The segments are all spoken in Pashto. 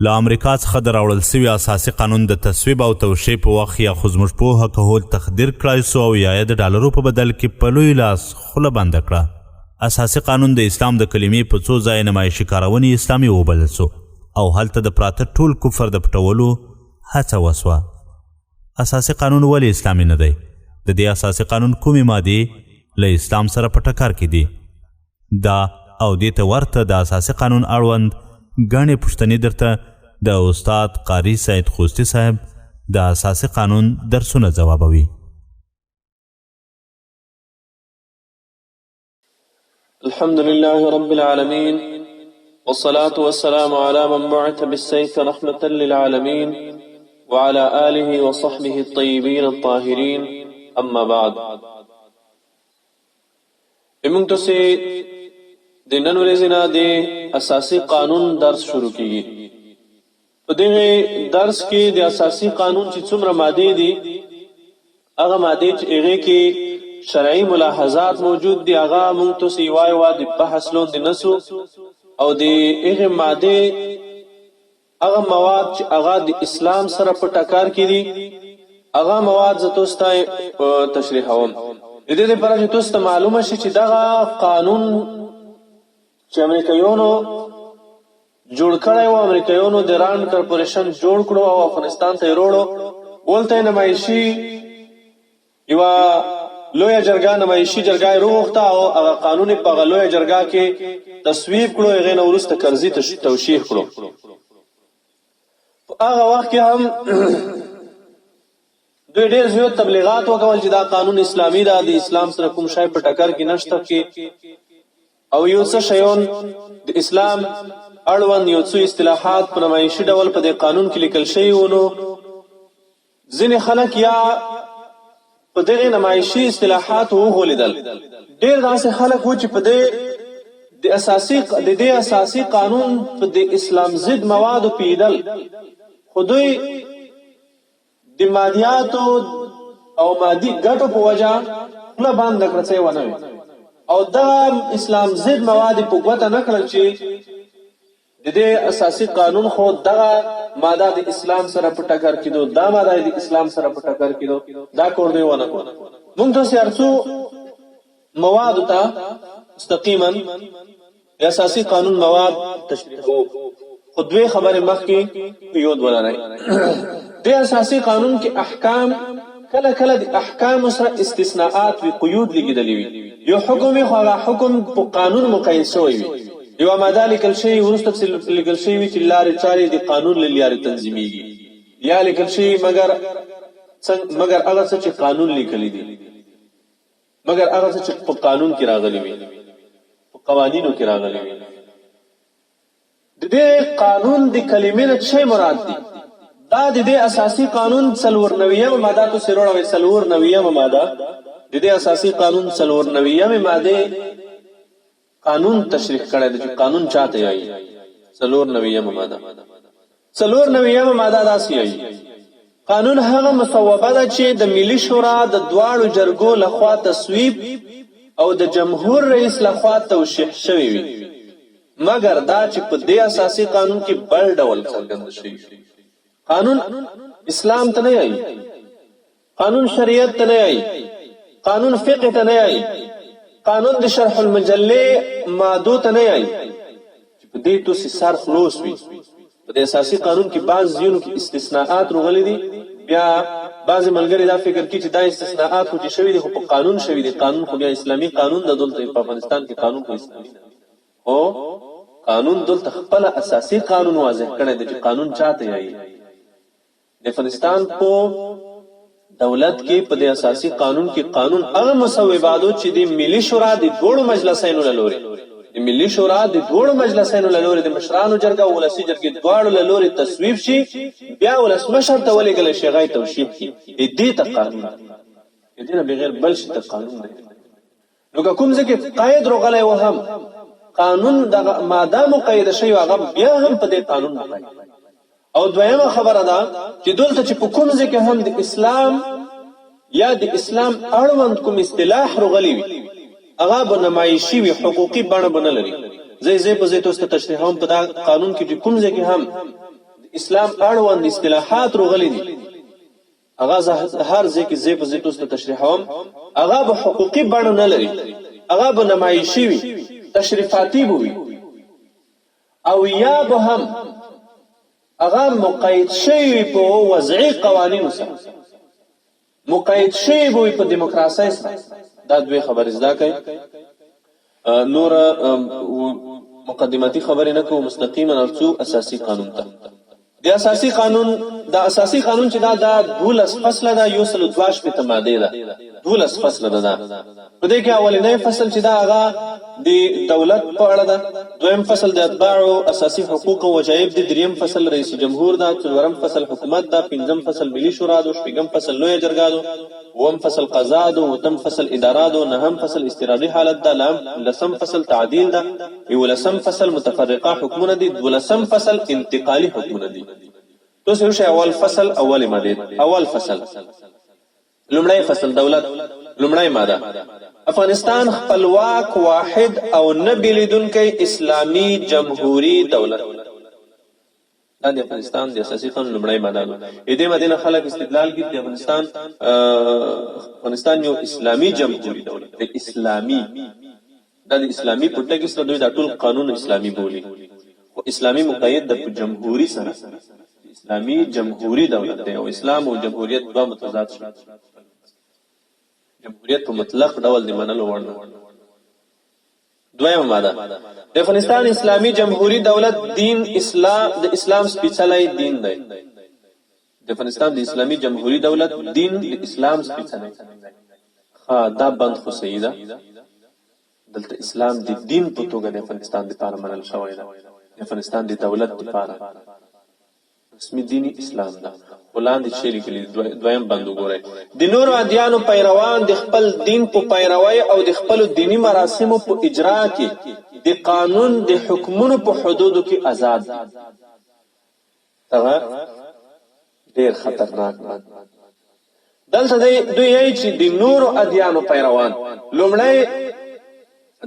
له امریکا څخه د راوړل سوي اساسي قانون د تصویب او توشیح په وخت یا خو زموږ پوهه کول تقدیر کړای سو او یا یې د ډالرو په بدل کې په لوی لاس خوله بنده کړه. اساسي قانون د اسلام د کلمې په څو ځای نمایشي کارونې اسلامي وبلل سو او هلته د پراته ټول کفر د پټولو هڅه وسوه. اساسي قانون ولې اسلامي نه دی؟ د دې اساسي قانون کومې مادې له اسلام سره په ټکر کې دي؟ دا او دې ته ورته د اساسي قانون اړوند ګڼې پوښتنې درته د استاد قاری سید خوستی صاحب د اساسي قانون درسونه ځوابوي. الحمد لله رب العالمين والصلاة والسلام على من بعث بالسيف رحمة للعالمين وعلى آله وصحبه الطيبين الطاهرين أما بعد. امونږ تاسې د نن ورځې نه د اساسي قانون درس شروع کیږي. په دغه درس کې د اساسي قانون چې څومره مادې دي هغه مادې چې هغې کې شرعي ملاحظات موجود دي هغه مونږ تاسې یوه د بحث لاندې نسو او د هغې مادې هغه مواد چې هغه د اسلام سره په ټکر کې دي هغه مواد زه تاسو ته تشریحوم. د دې لپاره چې تاسو ته معلومه شي چې دغه قانون چې امریکایانو جوړ کړی و، امریکایانو د رانډ کارپوریشن جوړ کړو او افغانستان ته یې وروړو، ولته یې نمایشي یوه لویه جرګه نمایشي جرګه یې راوغوښته او هغه قانون یې په هغه لویه جرګه کې تصویب کړو، هغې نه وروسته کرزي توشیح کړو. په هغه وخت کې هم دوی ډېر زیات تبلیغات وکول چې دا قانون اسلامي ده، د اسلام سره کوم شی په ټکر کې نشته کې او یو څه شیان د اسلام اړوند یو څو اصطلاحات په نمایشي ډول په دې قانون کې لیکل شوي وو. نو ځینې خلک یا په دغې نمایشي اصطلاحاتو وغولېدل. ډېر داسې خلک وو چې په دې اساسي قانون په د اسلام ضد موادو پیدل، خو دوی د مادیاتو او مادي ګټو په وجه خوله بنده کړه، څه یې ونه ویل او دا اسلام ضد مواد په ګوته نه کړل چې د دې اساسي قانون خو دغه ماده د اسلام سره په ټکر کېدو، دا ماده د اسلام سره په ټکر کېدو، دا کور دوی ونه کړو. موږ تاسې هر څو موادو ته مستقیما د اساسي قانون مواد تشریحوو، خو دوی خبرې مخکې په یاد ولرئ. د اساسي قانون کې احکام کله کله د احکامو سره استثناءات وي، قیود لګېدلې وي. یو حکم وي خو هغه حکم په قانون مقید شوی وي، یوه ماده لیکل شوي وروسته پسې لیکل شوي وي چې لارې چارې د قانون له لارې تنظیمیږي، یا لیکل شوي مګر هغه څه چې قانون لیکلی دي، مګر هغه څه چې په قانون کې راغلي وي، په قوانینو کې راغلي وي. د دې قانون د کلمې نه څه مراد دي؟ دا د دې اساسي قانون 94 ماده تو سروړوي 94 ماده د دې اساسي قانون 94 ماده قانون تشریح کړی دی چې قانون چاته وایي. 94 ماده 94 ماده داسې وایي: قانون هغه مصوبه ده چې د ملي شورا د دواړو جرګو لخوا تصویب او د جمهور رئیس لخوا توشیح شوی وي، مګر دا چې په دې اساسي قانون کې بل ډول څرګند شوی. قانون اسلام ته نه وایي، قانون شریعت ته نه وایي، قانون فقه ته نه وایي، قانون د شرح المجلې مادو ته نه وایي چې په دې تاسې سر خلاص وي. په دې اساسي قانون کې بعض ځینو کې استثناءات راغلي دي، بیا بعضې ملګري دا فکر کوي چې دا استثناءات خو چې شوي دي خو په قانون شوي دي، قانون خو بیا اسلامي قانون ده، دلته په افغانستان کې قانون خو اسلامي ده، خو قانون دلته خپله اساسي قانون واضح کړی دی چې قانون چاته وایي. د افغانستان په دولت کې په دې اساسي قانون کې قانون هغه مصوباتو چې د ملي شورا د دوړو مجلسینو له لوري د ملي شورا د دوړو مجلسینو له لوري د مشرانو جرګه او ولسي جرګې دواړو له لوري تصویب شي، بیا ولسمشر ته ولېږل شي هغه توشیح کړي. دې ته قانون د دې نه بغیر بل شي ته قانون دی. نو که کوم ځای کې قید راغلی و هم قانون دغه ماده مقیده شوی هغه بیا هم په دې قانون مقید. او دویمه خبره ده چې دلته چې په کوم ځای کې هم د اسلام یا د اسلام اړوند کوم اصطلاح راغلی وي هغه به نمایشي وي، حقوقي بڼه به نه لري. زه په ځای تاسو ته تشریح هم په دا قانون کې چې کوم ځای کې هم اسلام اړوند اصطلاحات راغلي دي هغه هر ځای کې ځای په ځای تاسو ته تشریحوم هغه به حقوقي بڼه نه لري هغه به نمایشي وي تشریفاتي به وي او یا به هم هغه مقید شوی په وضعي قوانینو سره مقید شوی به وي په دیموکراسۍ سره دا دوی خبرې زده کوي نور مقدماتي خبرې نه کوو مستقیما ارڅو اساسي قانون ته د اساسي قانون چې دا 12 فصله ده 102 ماده ده 12 فصله ده په دې کې اولنی فصل چې دا هغه د دولت په اړه ده دویم فصل د اتباع او اساسي حقوق او وجایب د دریم فصل رئیس جمهور ده څلورم فصل حکومت ده پنځم فصل ملي شورا ده شپږم فصل لوی جرګه ده اووم فصل قضا ده اوتم فصل اداره ده نهم فصل استراحي حالت ده لسم فصل تعدیل ده یولسم فصل متفرقه حکمونه دي دولسم فصل انتقالي حکمونه دي تاسو شي اول فصل اول ماده اول فصل لومړی فصل دولت لومړی ماده افغانستان خپلواک واحد او نه بیلیدونکی اسلامی جمهوری دولت دا د افغانستان د اساسي قانون لومړی ماده ده دې ماده نه خلک استدلال کوي د افغانستان یو اسلامی جمهوری دولت دی اسلامی دا د اسلامی په ټکی سره دوی د ټول قانون اسلامی بولی او اسلامی مقید د جمهوری سره اسلامی جمهوری دولت دی او اسلام او جمهوریت دوه متضاد شي جمهوریت په مطلق ډول د منلو وړ نه دویمه ماده د افغانستان اسلامی جمهوری دولت دین اسلام د اسلام سپیڅلی دین دی د افغانستان د اسلامی جمهوری دولت دین د اسلام سپیڅلی دا بند خو صحیح ده دلته اسلام د دین په توګه د افغانستان لپاره منل شوی ده د افغانستان د دولت لپاره رسمي دینی اسلام ده ولاندې چې لیکلي دویم بند وګورئ د نورو ادیانو پیروان د خپل دین په پیروي او د خپل دینی مراسمو په اجرا کې د قانون د حکمونو په حدودو کې آزاد دي دا ډېر خطرناک ده دلته دوی یې چې د نورو ادیانو پیروان لومړی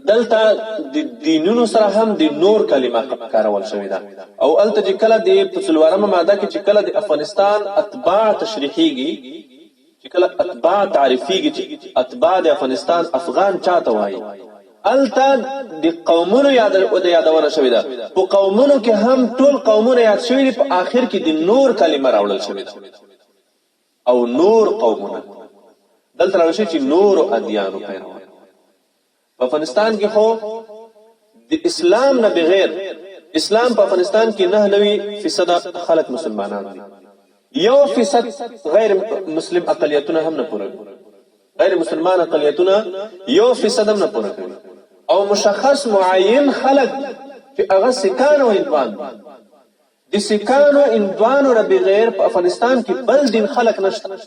دلته د دینونو سره هم د نور کلمه کارول شوې ده او الته چې کله د څلورمه ماده کې چې کله د افغانستان اتباع تشریحيږي چې کله اتباع تعریفيږي چې اتباع د افغانستان افغان چاته وایي الته د قومونو یادونه شوې ده په قومونو کې هم ټول قومونه یاد شوي دي په آخر کې د نور کلمه راوړل شوې ده او نور قومونه دلته راوشي چې نور ادیانو پیروان په افغانستان کې خو د اسلام نه بغیر اسلام په افغانستان کې 99% خلک مسلمانان دي 1% غیر مسلم اقلیتونه هم نه پوره غیر مسلمان اقلیتونه 1% هم نه پوره کوي او مشخص معین خلک چې هغه سکان او اندوان د سکان او اندوانو نه بغیر په افغانستان کې بل دین خلک نشته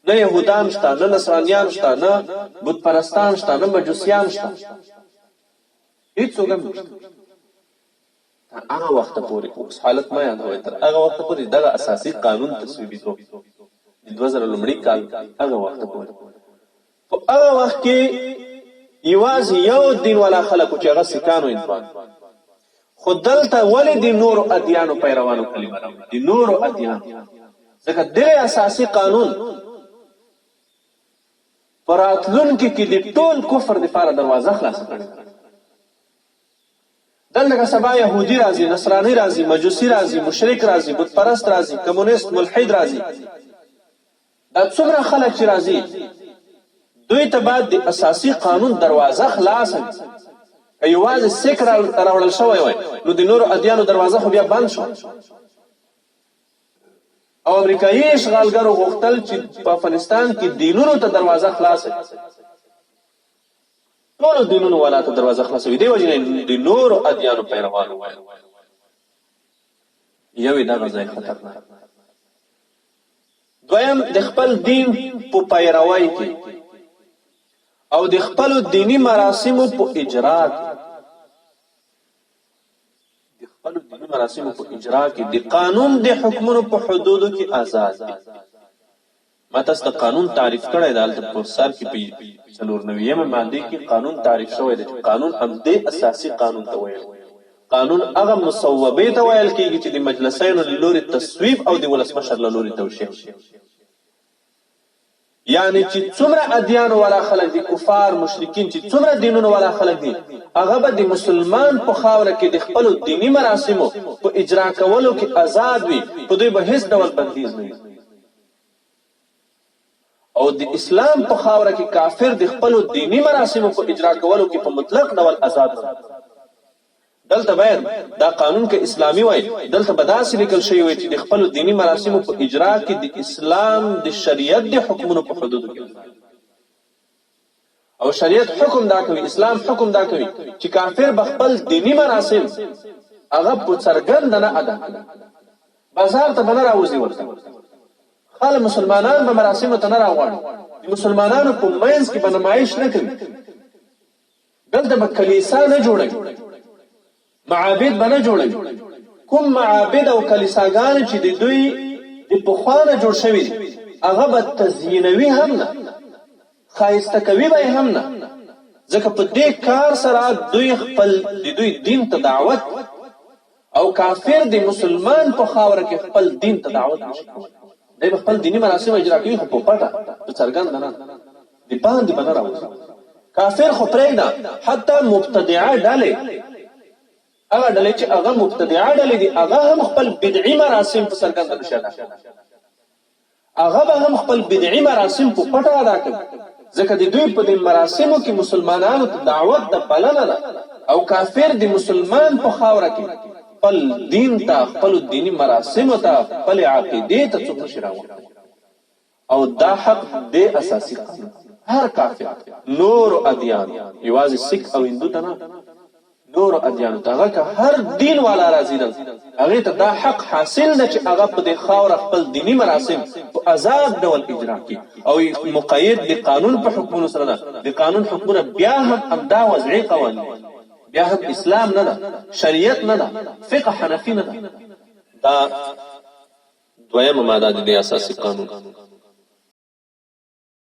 نه يهودان شته نه نصرانيان شته نه بت پرستان شته نه مجوسیان شته هیڅ وګم هغه وخت پورې اوس حالت ما یادوي تر هغه وخت پورې دغه اساسي قانون تصویبي شو د 2000 لومړي کال هغه وخت پورې په هغه وخت کې یوازې یو دین ولا خلکو چې هغه سکانو انسان خود دلته ولې د نورو ادیانو پیروانو کلمه راوړي د نورو ادیان ځکه د اساسي قانون پراتلون کې د ټول کفر د لپاره دروازه خلاص کړي دلته سبا يهودي راځي نصراني راځي مجوسي راځي مشرک راځي بت پرست راځي کمونیست ملحد راځي دا څومره خلک چې راځي دوی ته بعد د اساسي قانون دروازه خلاص ایواز سیک راوړل شوی وای نو د نورو ادیانو دروازه خو بیا بند شو او امریکایي اشغالګرو غوښتل چې په افغانستان کې دینونو ته دروازه خلاص ټول دینونو ولا ته دروازه خلاصوي دی وجه د نورو ادیانو پیروانو وای یوې دا ځای خطرناک دویم د خپل دین په پیروي کې او د خپل دینی مراسمو په اجرا کې د قانون د حکمونو په حدودو کې آزاد دي ما تاسو ته قانون تعریف کړی دی د پروسر کې په 94 ماده کې قانون تعریف شوی دی قانون هم د اساسي قانون ته وایي قانون هغه مصوبې ته ویل کېږي چې د مجلسینو له لورې تصویب او د ولسمشر له لورې توشیح شي. یعنی چې څومره ادیان والا خلک دي، کفار مشرکین چې څومره دینونو والا خلک دي، هغه به د مسلمان په خاوره کې د خپلو دینی مراسمو په اجرا کولو کې آزاد وي، په دوی به هیڅ ډول بندیز نه وي. او د اسلام په خاوره کې کافر د خپلو دینی مراسمو په اجرا کولو کې په مطلق ډول آزاد وي. دلته باید دا قانون که اسلامی وای، دلته به داسې لیکل شوی وای چې د خپلو دینی مراسمو په اجرا کې د اسلام د شریعت د حکمونو په حدودو کې. او شریعت حکم دا کوي، اسلام حکم دا کوي چې کافر به خپل دینی مراسم هغه په څرګند نه ادا کړي، بازار ته به نه راوځي، ورته خال مسلمانان به مراسمو ته نه راغواړي، د مسلمانانو په منځ کې به نمایش نه کوي، دلته به کلیسا نه جوړوي، معابد به نه جوړوي. کوم معابد او کلیساګان چې د دوی د پخوا نه جوړ شوي دي هغه به تزیینوي هم نه، ښایسته کوي به هم نه، ځکه په دې کار سره دوی خپل د دوی دین ته دعوت، او کافر د مسلمان په خاوره کې خپل دین ته دعوت نشي کولی. دی به خپل دیني مراسم اجرا کوي خو په پټه په څرګنده نه، د باندې به نه راوځي. کافر خو پرېږده، حتی مبتدعه ډلې، هغه ډلې چې هغه مبتدعه ډلې دي، هغه هم خپل بدعي مراسم په څرګنده نشي ادا کولی، هغه به هم خپل بدعي مراسم په پټه ادا کوي، ځکه د دوی په دې مراسمو کې مسلمانانو ته دعوت د بلنه ده، او کافر د مسلمان په خاوره کې خپل دین ته، خپل دینی مراسمو ته، خپل عقیدې ته څوک نشي راوړی. او دا حق د اساسي قانون هر کافر، نور ادیان، یوازې سیک او هندو ته نه، نور ادیانو ته، هغه که هر دین والا راځي دل هغې ته دا حق حاصل ده چې هغه په دې خاوره خپل دینی مراسم په آزاد ډول اجرا کړي، او مقید د قانون په حکمونو سره ده. د قانون حکمونه بیا هم همدا وضعي قوانین، بیا هم اسلام نه ده، شریعت نه ده، فقه حنفي نه ده. دا دویمه ماده د اساسي قانون.